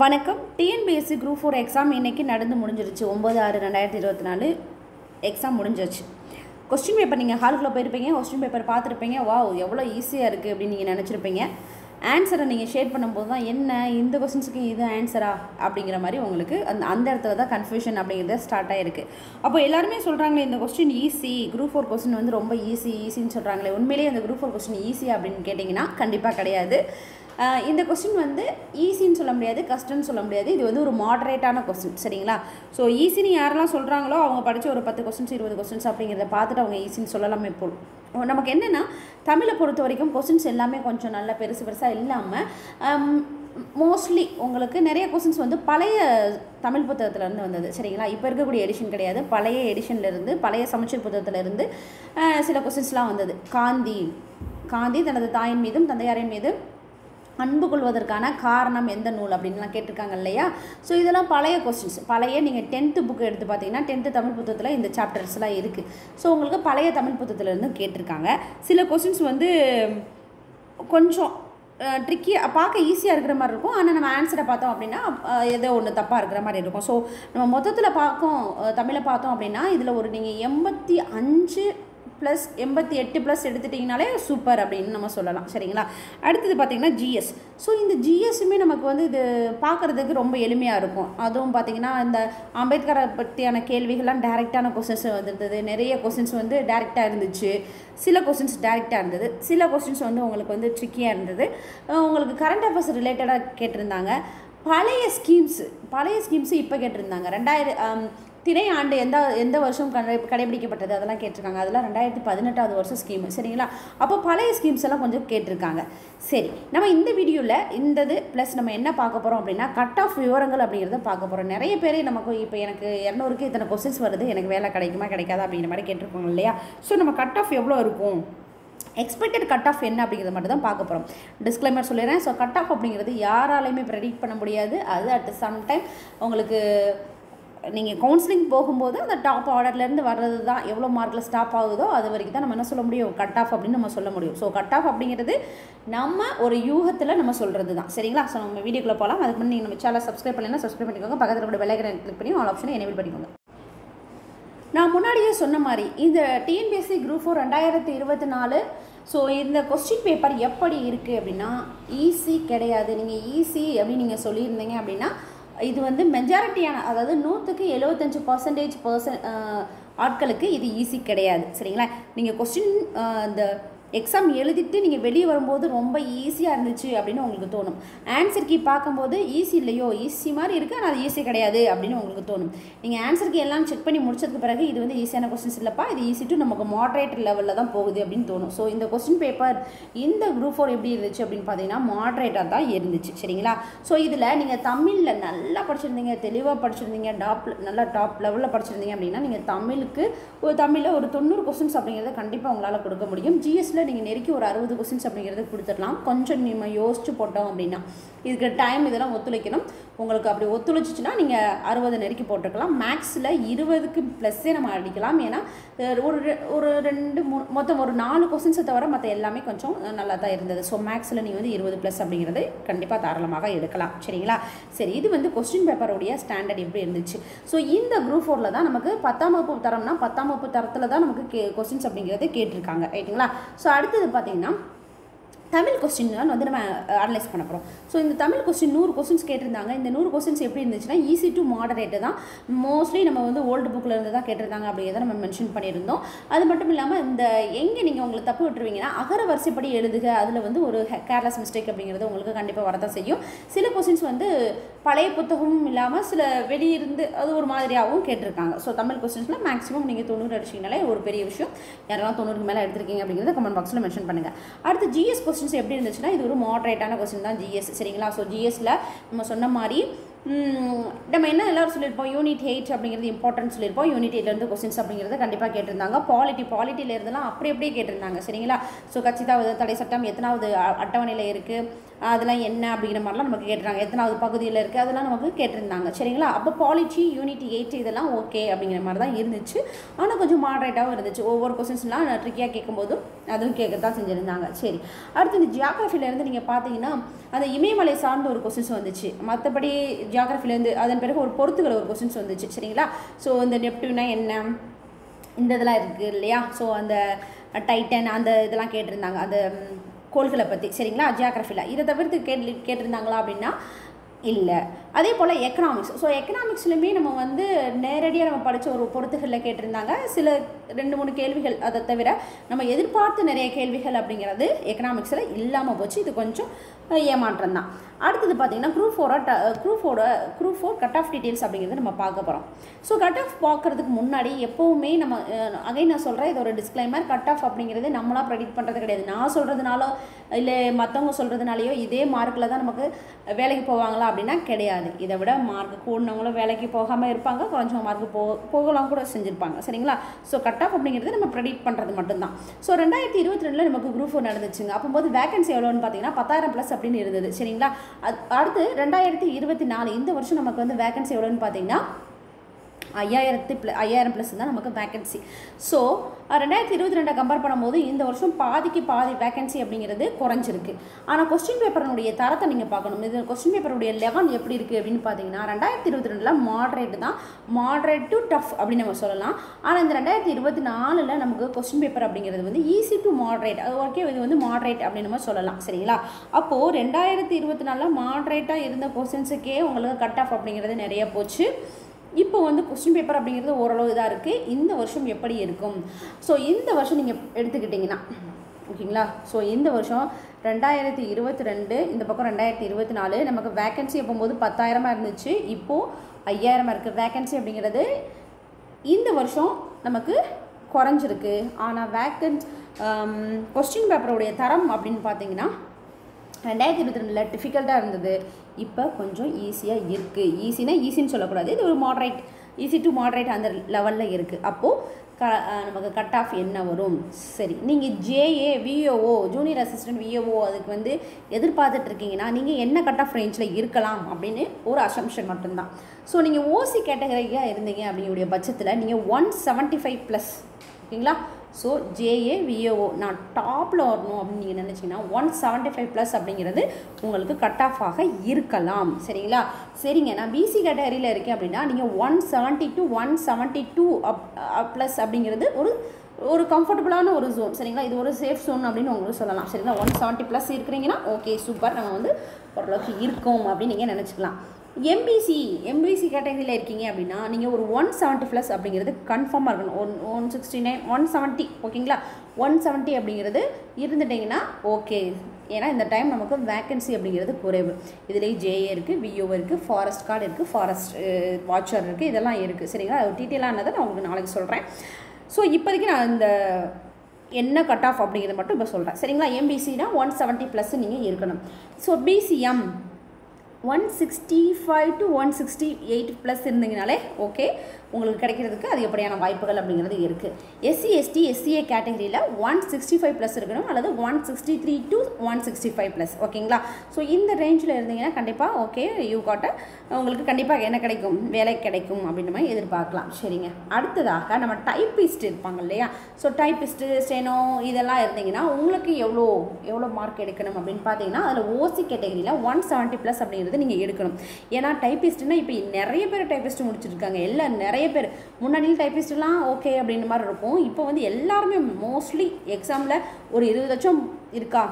வணக்கம். TNPSC group 4 exam இன்றைக்கி நடந்து முடிஞ்சிருச்சு. 9/6/2024 எக்ஸாம் முடிஞ்சிருச்சு. கொஸ்டின் பேப்பர் நீங்கள் ஹாலுக்குள்ளே போயிருப்பீங்க, கொஸ்டின் பேப்பர் பார்த்துருப்பீங்க. வாவ், எவ்வளோ ஈஸியாக இருக்குது அப்படின்னு நீங்கள் நினச்சிருப்பீங்க. ஆன்சரை நீங்கள் ஷேர் பண்ணும்போது தான் என்ன இந்த கொஸ்டின்ஸுக்கு இது ஆன்சரா அப்படிங்கிற மாதிரி உங்களுக்கு அந்த இடத்துல தான் கன்ஃபியூஷன் அப்படிங்கிறது ஸ்டார்ட் ஆகிருக்கு. அப்போ எல்லாருமே சொல்கிறாங்களே இந்த கொஸ்டின் ஈஸி, குரூப் 4 கொஸ்டின் வந்து ரொம்ப ஈஸின்னு சொல்கிறாங்களே, உண்மையிலேயே அந்த குரூப் 4 கொஸ்டின் ஈஸி அப்படின்னு கேட்டிங்கன்னா கண்டிப்பாக கிடையாது. இந்த கொஸ்டின் வந்து ஈஸின்னு சொல்ல முடியாது, கஷ்டம்னு சொல்ல முடியாது. இது வந்து ஒரு மாடரேட்டான கொஸ்டின், சரிங்களா? ஸோ ஈஸின்னு யாரெல்லாம் சொல்கிறாங்களோ அவங்க படித்த ஒரு 10 கொஸ்டின்ஸ் 20 கொஸ்டின்ஸ் அப்படிங்கிறத பார்த்துட்டு அவங்க ஈஸின்னு சொல்லலாமே. இப்போ நமக்கு என்னென்னா, தமிழை பொறுத்த வரைக்கும் கொஸ்டின்ஸ் எல்லாமே கொஞ்சம் நல்லா பெருசாக இல்லாமல் மோஸ்ட்லி உங்களுக்கு நிறைய கொஸ்டின்ஸ் வந்து பழைய தமிழ் புத்தகத்துலேருந்து வந்தது, சரிங்களா? இப்போ இருக்கக்கூடிய எடிஷன் கிடையாது, பழைய எடிஷன்லேருந்து, பழைய சமச்சீர் புத்தகத்துலேருந்து சில கொஸ்டின்ஸ்லாம் வந்தது. காந்தி தனது தாயின் மீதும் தந்தையாரின் மீதும் அன்பு கொள்வதற்கான காரணம் எந்த நூல் அப்படின்லாம் கேட்டிருக்காங்க இல்லையா? ஸோ இதெல்லாம் பழைய கொஸ்டின்ஸ். பழைய நீங்கள் 10th புக்கு எடுத்து பார்த்தீங்கன்னா 10th தமிழ் புத்தகத்தில் இந்த சாப்டர்ஸ்லாம் இருக்குது. ஸோ உங்களுக்கு பழைய தமிழ் புத்தகத்துலேருந்து கேட்டிருக்காங்க. சில கொஸ்டின்ஸ் வந்து கொஞ்சம் ட்ரிக்கியாக பார்க்க ஈஸியாக இருக்கிற மாதிரி இருக்கும், ஆனால் நம்ம ஆன்சரை பார்த்தோம் அப்படின்னா ஏதோ ஒன்று தப்பாக இருக்கிற மாதிரி இருக்கும். ஸோ நம்ம மொத்தத்தில் தமிழை பார்த்தோம் அப்படின்னா இதில் ஒரு நீங்கள் 85 + 88+ எடுத்துட்டிங்கனாலே சூப்பர் அப்படின்னு நம்ம சொல்லலாம், சரிங்களா? அடுத்தது பார்த்திங்கன்னா ஜிஎஸ். ஸோ இந்த ஜிஎஸ்ஸுமே நமக்கு வந்து இது பார்க்குறதுக்கு ரொம்ப எளிமையாக இருக்கும். அதுவும் பார்த்திங்கன்னா இந்த அம்பேத்கரை பற்றியான கேள்விகள்லாம் டைரெக்டான கொஸ்டின்ஸ் வந்துருந்தது. நிறைய கொஸ்டின்ஸ் வந்து டைரெக்டாக இருந்துச்சு, சில கொஸ்டின்ஸ் டைரெக்டாக இருந்தது, சில கொஸ்டின்ஸ் வந்து உங்களுக்கு வந்து ட்ரிக்கியாக இருந்தது. உங்களுக்கு கரண்ட் அஃபேர்ஸ் ரிலேட்டடாக கேட்டிருந்தாங்க. பழைய ஸ்கீம்ஸு இப்போ கேட்டிருந்தாங்க. 2000 திணை ஆண்டு எந்த வருஷம் கடைபிடிக்கப்பட்டது அதெல்லாம் கேட்டிருக்காங்க. அதெல்லாம் 2018 வருஷம் ஸ்கீமு, சரிங்களா? அப்போ பழைய ஸ்கீம்ஸ் எல்லாம் கொஞ்சம் கேட்டிருக்காங்க. சரி, நம்ம இந்த வீடியோவில் இந்தது ப்ளஸ் நம்ம என்ன பார்க்க போகிறோம் அப்படின்னா கட் ஆஃப் விவரங்கள் அப்படிங்கிறத பார்க்க போகிறோம். நிறைய பேர் நமக்கு இப்போ எனக்கு 200க்கு இத்தனை கொஸ்டின்ஸ் வருது, எனக்கு வேலை கிடைக்குமா கிடைக்காதா அப்படிங்கிற மாதிரி கேட்டிருக்கோங்க இல்லையா? ஸோ நம்ம கட் ஆஃப் எவ்வளோ இருக்கும், எக்ஸ்பெக்டட் கட் ஆஃப் என்ன அப்படிங்கிறத மட்டும் தான் பார்க்க போகிறோம். டிஸ்க்ளைமர் சொல்லிடுறேன். ஸோ கட் ஆஃப் அப்படிங்கிறது யாராலையுமே ப்ரெடிக்ட் பண்ண முடியாது. அது அட் சம் டைம் உங்களுக்கு நீங்கள் கவுன்சிலிங் போகும்போது அந்த டாப் ஆர்டர்லேருந்து வர்றது தான், எவ்வளோ மார்க்கில் ஸ்டாப் ஆகுதோ அது வரைக்கும் தான் நம்ம என்ன சொல்ல முடியும், கட் ஆஃப் அப்படின்னு நம்ம சொல்ல முடியும். ஸோ கட் ஆஃப் அப்படிங்கிறது நம்ம ஒரு யூகத்தில் நம்ம சொல்கிறது தான், சரிங்களா? ஸோ நம்ம வீடியோக்குள்ளே போகலாம். அதுக்கு முன்னாடி நீங்கள் நம்ம சேனல் சப்ஸ்கிரைப் பண்ணலைன்னா சப்ஸ்கிரைப் பண்ணிக்கோங்க. பக்கத்தில் கூட பெல் ஐகானை கிளிக் பண்ணி ஆல் ஆப்ஷனை எனேபிள் பண்ணிக்கோங்க. நான் முன்னாடியே சொன்ன மாதிரி இந்த டிஎன்பிஎஸ்சி குரூப் 4 2024 ஸோ இந்த கொஸ்டின் பேப்பர் எப்படி இருக்குது அப்படின்னா ஈஸி கிடையாது. நீங்கள் ஈஸி அப்படின்னு நீங்கள் சொல்லியிருந்தீங்க அப்படின்னா இது வந்து மெஜாரிட்டியான, அதாவது 100க்கு 75% ஆட்களுக்கு இது ஈஸி கிடையாது, சரிங்களா? நீங்கள் கொஸ்டின் இந்த எக்ஸாம் எழுதிட்டு நீங்கள் வெளியே வரும்போது ரொம்ப ஈஸியாக இருந்துச்சு அப்படின்னு உங்களுக்கு தோணும். ஆன்சர் கீ பார்க்கும்போது ஈஸி இல்லையோ, ஈஸி மாதிரி இருக்குது ஆனால் அது ஈஸி கிடையாது அப்படின்னு உங்களுக்கு தோணும். நீங்கள் ஆன்சர் கீ எல்லாம் செக் பண்ணி முடிச்சதுக்கு பிறகு இது வந்து ஈஸியான கொஸ்டின்ஸ் இல்லைப்பா, இது ஈஸி டு நமக்கு மாடரேட் லெவலில் தான் போகுது அப்படின்னு தோணும். ஸோ இந்த கொஸ்டின் பேப்பர் இந்த குரூப் 4 எப்படி இருந்துச்சு அப்படின்னு பார்த்தீங்கன்னா மாடரேட்டாக தான் இருந்துச்சு, சரிங்களா? ஸோ இதில் நீங்கள் தமிழில் நல்லா படிச்சிருந்தீங்க, தெளிவாக படிச்சிருந்தீங்க, நல்லா டாப் லெவலில் படிச்சிருந்தீங்க அப்படின்னா நீங்கள் தமிழில் ஒரு 90 கொஸ்டின்ஸ் அப்படிங்கிறத கண்டிப்பாக உங்களால் கொடுக்க முடியும். ஜிஎஸ்ல நீங்கள் நெருக்கி ஒரு 60 கொஸ்டின்ஸ் அப்படிங்கிறது கொடுத்துடலாம். கொஞ்சம் நம்ம யோசிச்சு போட்டோம் அப்படின்னா இதுக்கு டைம் இதெல்லாம் ஒத்துழைக்கணும். உங்களுக்கு அப்படி ஒத்துழைச்சிச்சுன்னா நீங்கள் 60 நெருக்கி போட்டிருக்கலாம். மேக்ஸில் 20க்கு ப்ளஸ்ஸே நம்ம அடிக்கலாம். ஏன்னா ஒரு 2-3 மொத்தம் ஒரு 4 கொஸ்டின்ஸை தவிர மற்ற எல்லாமே கொஞ்சம் நல்லா தான் இருந்தது. ஸோ மேக்ஸில் நீங்கள் வந்து 20+ அப்படிங்கிறது கண்டிப்பாக தாராளமாக எடுக்கலாம், சரிங்களா? சரி, இது வந்து கொஸ்டின் பேப்பருடைய ஸ்டாண்டர்ட் எப்படி இருந்துச்சு. ஸோ இந்த குரூப் 4ல் தான் நமக்கு 10ஆம் வகுப்பு தரம்னா 10ஆம் வகுப்பு தரத்தில் தான் நமக்கு கொஸ்டின்ஸ் அப்படிங்கிறது கேட்டிருக்காங்க, ரைட்டுங்களா? ஸோ அடுத்தது பார்த்தீங்கன்னா தமிழ் கொஸ்டின் வந்து நம்ம அனலைஸ் பண்ண போகிறோம். ஸோ இந்த தமிழ் கொஸ்டின் 100 கொஸ்டின்ஸ் கேட்டிருந்தாங்க. இந்த 100 கொஸ்டின்ஸ் எப்படி இருந்துச்சுன்னா ஈஸி டு மாடரேட்டு தான். மோஸ்ட்லி நம்ம வந்து ஓல்டு புக்கில் இருந்து தான் கேட்டிருந்தாங்க அப்படிங்கிறத நம்ம மென்ஷன் பண்ணியிருந்தோம். அது மட்டும் இல்லாமல் இந்த எங்கே நீங்கள் உங்களுக்கு தப்பு விட்டுருவீங்கன்னா அகர வரிசைப்படி எழுதுக, அதில் வந்து ஒரு கேர்லெஸ் மிஸ்டேக் அப்படிங்கிறது உங்களுக்கு கண்டிப்பாக வரதான் செய்யும். சில கொஸ்டின்ஸ் வந்து பழைய புத்தகமும் இல்லாமல் சில வெளியிருந்து அது ஒரு மாதிரியாகவும் கேட்டிருக்காங்க. ஸோ தமிழ் கொஸ்டின்ஸில் மேக்ஸிமம் நீங்கள் 90 அடிச்சிங்கனாலே ஒரு பெரிய விஷயம். யாரெல்லாம் 90க்கு மேலே எடுத்திருக்கீங்க அப்படிங்கிறத கமெண்ட் பாக்ஸில் மென்ஷன் பண்ணுங்கள். அடுத்து ஜிஎஸ் கொஸ்டின்ஸ் எப்படி இருந்துச்சுன்னா இது ஒரு மாடரேட்டான கொஸ்டின் தான் ஜிஎஸ், சரிங்களா? ஸோ ஜிஎஸ்ல நம்ம சொன்ன மாதிரி நம்ம என்ன எல்லோரும் சொல்லியிருப்போம், யூனிட் 8 அப்படிங்கிறது இம்பார்ட்டன்ட் சொல்லியிருப்போம். யூனிட் 8லேருந்து கொஸ்டின்ஸ் அப்படிங்கிறது கண்டிப்பாக கேட்டிருந்தாங்க. பாலிட்டியில் இருந்தெல்லாம் அப்படியே கேட்டிருந்தாங்க, சரிங்களா? ஸோ கட்சித்தாவது தடை சட்டம் எத்தனாவது அட்டவணையில் இருக்குது, அதெல்லாம் என்ன அப்படிங்கிற மாதிரிலாம் நமக்கு கேட்டுறாங்க. எத்தனாவது பகுதியில் இருக்குது அதெல்லாம் நமக்கு கேட்டிருந்தாங்க. சரிங்களா? அப்போ பாலிட்டி யூனிட் 8 இதெல்லாம் ஓகே அப்படிங்கிற மாதிரி தான் இருந்துச்சு. ஆனால் கொஞ்சம் மாடரேட்டாகவும் இருந்துச்சு. ஒவ்வொரு கொஸ்டின்ஸ்லாம் ட்ரிக்கியாக கேட்கும்போதும் அதுவும் கேட்க தான் செஞ்சுருந்தாங்க. சரி, அடுத்து இந்த ஜியாகிரஃபிலேருந்து நீங்கள் பார்த்தீங்கன்னா அந்த இமயமலை சார்ந்த ஒரு கொஸ்டின்ஸ் வந்துச்சு. மற்றபடி ஜியாகிரஃபிலேருந்து அதன் பிறகு ஒரு பொறுத்துக்கிற ஒரு கொஸ்டின்ஸ் வந்துச்சு. சரிங்களா? ஸோ இந்த நெப்டியூனா என்ன, இந்த இதெல்லாம் இருக்குது இல்லையா? ஸோ அந்த டைட்டன் அந்த இதெல்லாம் கேட்டிருந்தாங்க, அந்த கோள்களை பற்றி. சரிங்களா? ஜியாகிரஃபியில் இதை தவிர்த்து கேட்டிருந்தாங்களா அப்படின்னா இல்லை. அதே போல் எக்கனாமிக்ஸ். ஸோ எக்கனாமிக்ஸ்லையுமே நம்ம வந்து நேரடியாக நம்ம படித்த ஒரு பொறுத்துகளில் கேட்டிருந்தாங்க. சில 2-3 கேள்விகள். அதை தவிர நம்ம எதிர்பார்த்து நிறைய கேள்விகள் அப்படிங்கிறது எக்கனாமிக்ஸில் இல்லாமல் போச்சு. இது கொஞ்சம் ஏமாற்றம் தான். அடுத்தது பார்த்திங்கன்னா group four cut off details அப்படிங்கிறது நம்ம பார்க்க போகிறோம். ஸோ கட் ஆஃப் பார்க்குறதுக்கு முன்னாடி எப்போவுமே நம்ம அகைன் நான் சொல்கிறேன், இது ஒரு டிஸ்க்ளைமர். கட் ஆஃப் அப்படிங்கிறது நம்மளாம் ப்ரெடிக்ட் பண்ணுறது கிடையாது. நான் சொல்கிறதுனாலோ இல்லை மற்றவங்க சொல்கிறதுனாலையோ இதே மார்க்கில் தான் நமக்கு வேலைக்கு போவாங்களா அப்படின்னா கிடையாது. இதை விட மார்க் கூடினவங்களும் வேலைக்கு போகாமல் இருப்பாங்க, குறைஞ்ச மார்க் போகலாம் கூட செஞ்சுருப்பாங்க. சரிங்களா? ஸோ கட் ஆஃப் அப்படிங்கிறது நம்ம ப்ரெடிக்ட் பண்ணுறது மட்டும்தான். ஸோ 2022 நமக்கு குரூப் 4 நடந்துச்சுங்க. அப்போது வேகன்சி எவ்வளோன்னு பார்த்தீங்கன்னா 10,000+ அப்படின்னு இருந்தது. சரிங்களா? அடுத்து 2024 இந்த வருஷம் நமக்கு வந்து வேகன்சி எவ்வளோன்னு பார்த்தீங்கன்னா 5,000+ தான் நமக்கு வேகன்சி. ஸோ 2022 கம்பேர் பண்ணும்போது இந்த வருஷம் பாதிக்கு பாதி வேகன்சி அப்படிங்கிறது குறைஞ்சிருக்கு. ஆனால் கொஸ்டின் பேப்பருடைய தரத்தை நீங்கள் பார்க்கணும். இது கொஸ்டின் பேப்பருடைய லெவல் எப்படி இருக்குது அப்படின்னு பார்த்தீங்கன்னா 2022 மாடரேட் தான், மாடரேட் டு டஃப் அப்படின்னு நம்ம சொல்லலாம். ஆனால் இந்த 2024 நமக்கு கொஸ்டின் பேப்பர் அப்படிங்கிறது வந்து ஈஸி டு மாடரேட். அது ஓகே, இது வந்து மாடரேட் அப்படின்னு நம்ம சொல்லலாம். சரிங்களா? அப்போது 2024 மாடரேட்டாக இருந்த கொஸ்டின்ஸுக்கே உங்களுக்கு கட் ஆஃப் அப்படிங்கிறது நிறைய போச்சு. இப்போ வந்து கொஸ்டின் பேப்பர் அப்படிங்கிறது ஓரளவு இதாக இருக்குது. இந்த வருஷம் எப்படி இருக்கும்? ஸோ இந்த வருஷம் நீங்கள் எடுத்துக்கிட்டிங்கன்னா ஓகேங்களா? ஸோ இந்த வருஷம் 2022 இந்த பக்கம் 2024 நமக்கு வேக்கன்சி போகும்போது 10,000 இருந்துச்சு. இப்போது 5,000 இருக்குது வேக்கன்சி அப்படிங்கிறது. இந்த வருஷம் நமக்கு குறைஞ்சிருக்கு. ஆனால் கொஸ்டின் பேப்பருடைய தரம் அப்படின்னு பார்த்தீங்கன்னா 2022 டிஃபிகல்ட்டாக இருந்தது. இப்போ கொஞ்சம் ஈஸியாக இருக்குது. ஈஸின்னு சொல்லக்கூடாது, இது ஒரு மாடரேட், ஈஸி டு மாடரேட் அந்த லெவலில் இருக்குது. அப்போது நமக்கு கட் ஆஃப் என்ன வரும்? சரி, நீங்கள் ஜேஏ விஓஓ ஜூனியர் அசிஸ்டன்ட் விஓஓ அதுக்கு வந்து எதிர்பார்த்துட்ருக்கீங்கன்னா நீங்கள் என்ன கட் ஆஃப் ரேஞ்சில் இருக்கலாம் அப்படின்னு ஒரு அசம்ஷன் மட்டும்தான். ஸோ நீங்கள் ஓசி கேட்டகரியாக இருந்தீங்க அப்படிங்கிற பட்சத்தில் நீங்கள் 175+. ஓகேங்களா? ஸோ ஜேஏ விஓஓ நான் டாப்பில் வரணும் அப்படின்னு நீங்கள் நினச்சிங்கன்னா 175+ அப்படிங்கிறது உங்களுக்கு கட் ஆஃபாக இருக்கலாம். சரிங்களா? சரிங்க, நான் பிசி கேட்டகரியில் இருக்கேன் அப்படின்னா நீங்கள் 170 to 172 ப்ளஸ் அப்படிங்கிறது ஒரு கம்ஃபர்டபுளான ஒரு ஜோன். சரிங்களா? இது ஒரு சேஃப் ஜோன் அப்படின்னு உங்களுக்கு சொல்லலாம். சரிங்களா? 170+ இருக்கிறீங்கன்னா ஓகே சூப்பர், நம்ம வந்து ஓரளவுக்கு இருக்கோம் அப்படின்னு நீங்கள் நினச்சிக்கலாம். எம்பிசி கேட்டகரியில் இருக்கீங்க அப்படின்னா நீங்கள் ஒரு 170+ அப்படிங்கிறது கன்ஃபார்மாக இருக்கணும். 169 170 ஓகேங்களா? 170 அப்படிங்கிறது இருந்துட்டிங்கன்னா ஓகே. ஏன்னா இந்த டைம் நமக்கு வேக்கன்சி அப்படிங்கிறது குறைவு. இதுலேயே ஜேஏ இருக்குது, விஓ இருக்குது, ஃபாரஸ்ட் கார்டு இருக்குது, ஃபாரஸ்ட் வாட்சர் இருக்குது, இதெல்லாம் இருக்குது. சரிங்களா? டீட்டெயிலானதை நான் உங்களுக்கு நாளைக்கு சொல்கிறேன். ஸோ இப்போதைக்கு நான் இந்த என்ன கட் ஆஃப் அப்படிங்கிறத மட்டும் இப்போ சொல்கிறேன். சரிங்களா? எம்பிசினா 170+ நீங்கள் இருக்கணும். ஸோ பிசிஎம் 165 to 168+ இருந்தீங்கனாலே ஓகே, உங்களுக்கு கிடைக்கிறதுக்கு அதிகப்படியான வாய்ப்புகள் அப்படிங்கிறது இருக்குது. எஸ்சி எஸ்டி எஸ்சிஏ கேட்டகரியில் 165+ இருக்கணும், அல்லது 163 to 165+. ஓகேங்களா? ஸோ இந்த ரேஞ்சில் இருந்தீங்கன்னா கண்டிப்பாக ஓகே, உங்களுக்கு கண்டிப்பாக என்ன கிடைக்கும்? வேலை கிடைக்கும் அப்படின்ற மாதிரி எதிர்பார்க்கலாம். சரிங்க, அடுத்ததாக நம்ம டைப்பிஸ்ட் இருப்பாங்க இல்லையா? ஸோ டைப்பிஸ்ட்டு ஸ்டெனோ இதெல்லாம் இருந்தீங்கன்னா உங்களுக்கு எவ்வளோ மார்க் எடுக்கணும் அப்படின்னு பார்த்தீங்கன்னா அதில் ஓசி கேட்டகரியில் 170+ அப்படிங்கிறது நீங்கள் எடுக்கணும். ஏன்னா டைப்பிஸ்ட்னா இப்போ நிறைய பேர் டைப்பிஸ்ட் முடிச்சிருக்காங்க. நிறைய பேர் முன்னாடியில் டைப்பிஸ்ட்லாம் ஓகே அப்படின்ற மாதிரி இருக்கும். இப்போ வந்து எல்லாருமே மோஸ்ட்லி எக்ஸாமில் ஒரு 20 லட்சம் இருக்கா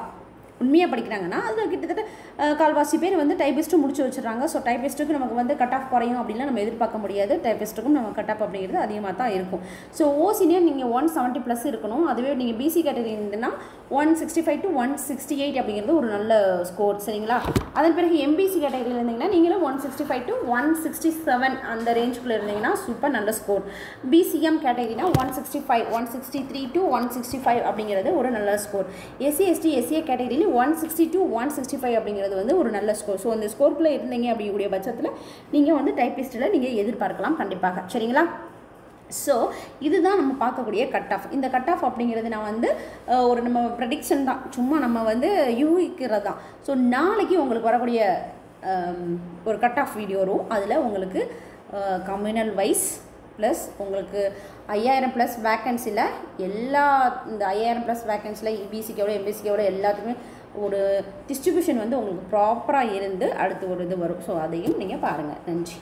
உண்மையாக படிக்கிறாங்கன்னா அதில் கிட்டத்தட்ட கால்வாசி பேர் வந்து டைப்பிஸ்ட்டும் முடிச்சு வச்சுருக்காங்க. ஸோ டைப்பிஸ்ட்டுக்கு நமக்கு வந்து கட் ஆஃப் குறையும் அப்படின்லாம் நம்ம எதிர்பார்க்க முடியாது. டைப்பிஸ்ட்டுக்கும் நம்ம கட் ஆஃப் அப்படிங்கிறது அதிகமாக தான் இருக்கும். ஸோ ஓசினே நீங்கள் 170+ இருக்கணும். அதுவே நீங்கள் பிசி கேட்டகரி இருந்ததுன்னா 165 to 168 அப்படிங்கிறது ஒரு நல்ல ஸ்கோர். சரிங்களா? அதன் பிறகு எம்பிசி கேட்டகரியில் இருந்தீங்கன்னா நீங்களும் 165 to 167 அந்த ரேஞ்சுக்குள்ளே இருந்தீங்கன்னா சூப்பர் நல்ல ஸ்கோர். பிசிஎம் கேட்டகரினா 165 163 to 165 அப்படிங்கிறது ஒரு நல்ல ஸ்கோர். எஸ்சி எஸ்டி எஸ்சிஏ கேட்டகரியில் 160 to 165 அப்படிங்கிறது வந்து ஒரு நல்ல ஸ்கோர். ஸோ அந்த ஸ்கோருக்குள்ளே இருந்தீங்க அப்படிங்கக்கூடிய பட்சத்தில் நீங்கள் வந்து டைப்பிஸ்ட்டில் நீங்கள் எதிர்பார்க்கலாம் கண்டிப்பாக. சரிங்களா? ஸோ இதுதான் நம்ம பார்க்கக்கூடிய கட் ஆஃப். இந்த கட் ஆஃப் அப்படிங்கிறது நான் வந்து ஒரு நம்ம ப்ரெடிக்ஷன் தான், சும்மா நம்ம வந்து யூகிக்கிறது தான். ஸோ நாளைக்கு உங்களுக்கு வரக்கூடிய ஒரு கட் ஆஃப் வீடியோ வரும். அதில் உங்களுக்கு கம்யூனல் வைஸ் ப்ளஸ் உங்களுக்கு 5000+ வேக்கன்சியில் எல்லா இந்த 5000+ வேக்கன்சியில் இபிசிக்கோட எம்பிசிக்கோட எல்லாத்துக்குமே ஒரு டிஸ்ட்ரிபியூஷன் வந்து உங்களுக்கு ப்ராப்பராக இருந்து அடுத்து ஒரு இது வரும். ஸோ அதையும் நீங்கள் பாருங்கள். நன்றி.